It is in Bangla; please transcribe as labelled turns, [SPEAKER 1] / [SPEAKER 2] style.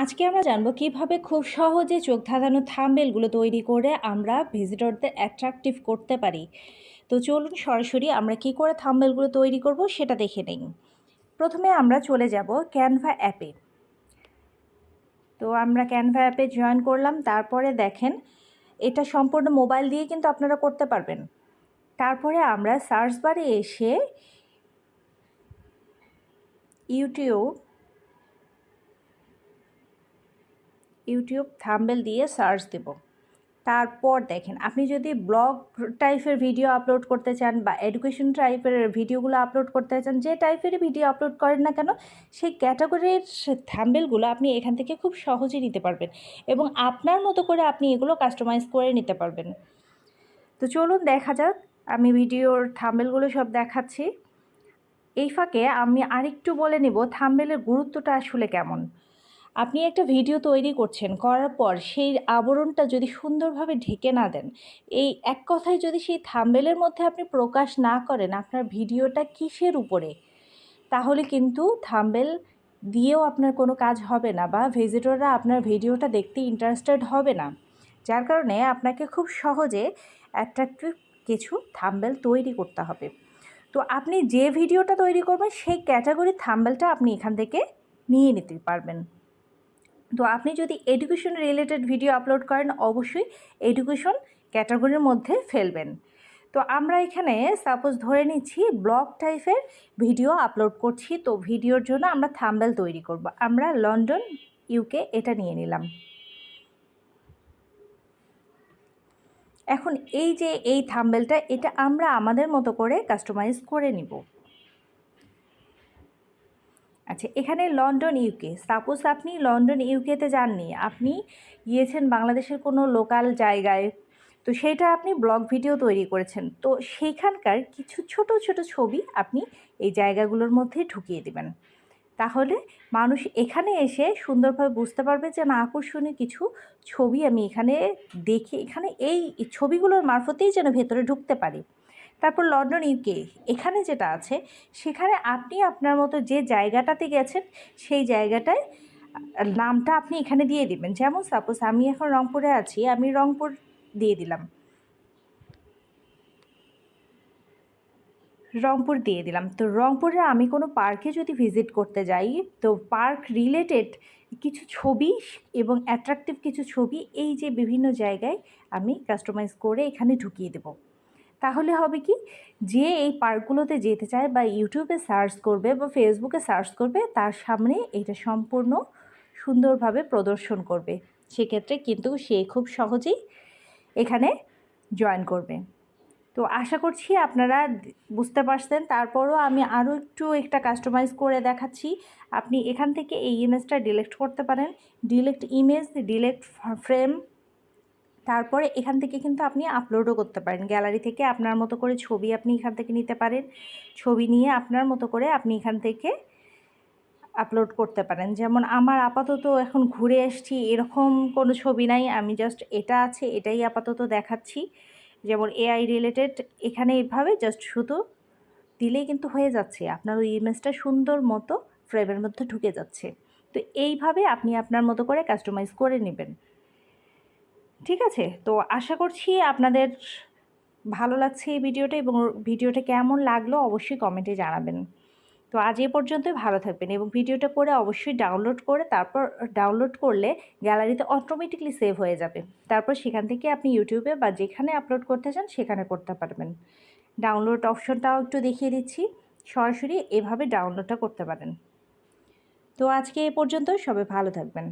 [SPEAKER 1] আজকে আমরা জানবো কিভাবে খুব সহজে চোখ ধাঁধানো থাম্বনেলগুলো তৈরি করে আমরা ভিজিটরদের অ্যাট্রাকটিভ করতে পারি। তো চলুন সরাসরি আমরা কি করে থাম্বনেলগুলো তৈরি করব সেটা দেখে নেই। প্রথমে আমরা চলে যাব ক্যানভা অ্যাপে। তো আমরা ক্যানভা অ্যাপে জয়েন করলাম। তারপরে দেখেন এটা সম্পূর্ণ মোবাইল দিয়ে কিন্তু আপনারা করতে পারবেন। তারপরে আমরা সার্চ বারে এসে ইউটিউব থাম্বনেল দিয়ে সার্চ দেব। তারপর দেখেন আপনি যদি ব্লগ টাইপের ভিডিও আপলোড করতে চান বা এডুকেশন টাইপের ভিডিওগুলো আপলোড করতে চান, যে টাইপেরই ভিডিও আপলোড করেন না কেন, সেই ক্যাটাগরির থাম্বনেলগুলো আপনি এখান থেকে খুব সহজেই নিতে পারবেন এবং আপনার মতো করে আপনি এগুলো কাস্টমাইজ করে নিতে পারবেন। তো চলুন দেখা যাক, আমি ভিডিওর থাম্বনেলগুলো সব দেখাচ্ছি। এই ফাঁকে আমি আরেকটু বলে নেব থাম্বনেলের গুরুত্বটা আসলে কেমন। আপনি একটা ভিডিও তৈরি করছেন, করার পর সেই আবরণটা যদি সুন্দরভাবে ঢেকে না দেন, এই এক কথায় যদি সেই থাম্বনেলের মধ্যে আপনি প্রকাশ না করেন আপনার ভিডিওটা কিসের উপরে, তাহলে কিন্তু থাম্বনেল দিয়েও আপনার কোনো কাজ হবে না বা ভিজিটররা আপনার ভিডিওটা দেখতে ইন্টারেস্টেড হবে না। যার কারণে আপনাকে খুব সহজে অ্যাট্রাকটিভ কিছু থাম্বনেল তৈরি করতে হবে। তো আপনি যে ভিডিওটা তৈরি করবেন সেই ক্যাটাগরির থাম্বনেলটা আপনি এখান থেকে নিয়ে নিতে পারবেন। তো আপনি যদি এডুকেশন রিলেটেড ভিডিও আপলোড করেন, অবশ্যই এডুকেশন ক্যাটাগরির মধ্যে ফেলবেন। তো আমরা এখানে সাপোজ ধরে নিচ্ছি ব্লগ টাইপের ভিডিও আপলোড করছি, তো ভিডিওর জন্য আমরা থাম্বনেল তৈরি করব। আমরা লন্ডন ইউকে এটা নিয়ে নিলাম। এখন এই যে এই থাম্বনেলটা, এটা আমরা আমাদের মতো করে কাস্টমাইজ করে নিব। আচ্ছা, এখানে লন্ডন ইউকে, সাপোজ আপনি লন্ডন ইউকেতে যাননি, আপনি গিয়েছেন বাংলাদেশের কোনো লোকাল জায়গায়, তো সেইটা আপনি ব্লগ ভিডিও তৈরি করেছেন, তো সেইখানকার কিছু ছোট ছোট ছবি আপনি এই জায়গাগুলোর মধ্যে ঢুকিয়ে দেবেন। তাহলে মানুষ এখানে এসে সুন্দরভাবে বুঝতে পারবে যে না, আকর্ষণীয় কিছু ছবি আমি এখানে দেখি, এখানে এই ছবিগুলোর মারফতেই যেন ভেতরে ঢুকতে পারি। তারপর লন্ডন ইউকে, এখানে যেটা আছে সেখানে আপনি আপনার মতো যে জায়গাটাতে গেছেন সেই জায়গাটায় নামটা আপনি এখানে দিয়ে দিবেন। যেমন সাপোজ আমি এখন রংপুরে আছি, আমি রংপুর দিয়ে দিলাম, তো রংপুরে আমি কোনো পার্কে যদি ভিজিট করতে যাই, তো পার্ক রিলেটেড কিছু ছবি এবং অ্যাট্রাকটিভ কিছু ছবি এই যে বিভিন্ন জায়গায় আমি কাস্টমাইজ করে এখানে ঢুকিয়ে দেব। তাহলে হবে কি, যে এই পার্কগুলোতে যেতে চায় বা ইউটিউবে সার্চ করবে বা ফেসবুকে সার্চ করবে, তার সামনে এটা সম্পূর্ণ সুন্দরভাবে প্রদর্শন করবে। সেক্ষেত্রে কিন্তু সে খুব সহজেই এখানে জয়েন করবে। তো আশা করছি আপনারা বুঝতে পারছেন। তারপরও আমি আরও একটু একটা কাস্টমাইজ করে দেখাচ্ছি। আপনি এখান থেকে এই ইমেজটা ডিলিট করতে পারেন, ডিলিট ইমেজ, ডিলিট ফ্রেম। তারপরে এখান থেকে কিন্তু আপনি আপলোডও করতে পারেন। গ্যালারি থেকে আপনার মতো করে ছবি আপনি এখান থেকে নিতে পারেন। ছবি নিয়ে আপনার মতো করে আপনি এখান থেকে আপলোড করতে পারেন। যেমন আমার আপাতত এখন ঘুরে এসেছি এরকম কোনো ছবি নাই, আমি জাস্ট এটা আছে এটাই আপাতত দেখাচ্ছি। যেমন এআই রিলেটেড, এখানে এভাবে জাস্ট শুধু দিলেই কিন্তু হয়ে যাচ্ছে, আপনার ওই ইমেজটা সুন্দর মতো ফ্রেমের মধ্যে ঢুকে যাচ্ছে। তো এইভাবে আপনি আপনার মতো করে কাস্টমাইজ করে নেবেন। ঠিক আছে, তো আশা করছি আপনাদের ভালো লাগছে এই ভিডিওটা, এবং ভিডিওটা কেমন লাগলো অবশ্যই কমেন্টে জানাবেন। তো আজ এ পর্যন্তই, ভালো থাকবেন এবং ভিডিওটা করে অবশ্যই ডাউনলোড করে, তারপর ডাউনলোড করলে গ্যালারিতে অটোমেটিকলি সেভ হয়ে যাবে। তারপর সেখান থেকে আপনি ইউটিউবে বা যেখানে আপলোড করতে চান সেখানে করতে পারবেন। ডাউনলোড অপশনটাও একটু দেখিয়ে দিচ্ছি, সরাসরি এভাবে ডাউনলোডটা করতে পারেন। তো আজকে এ পর্যন্ত, সবাই ভালো থাকবেন।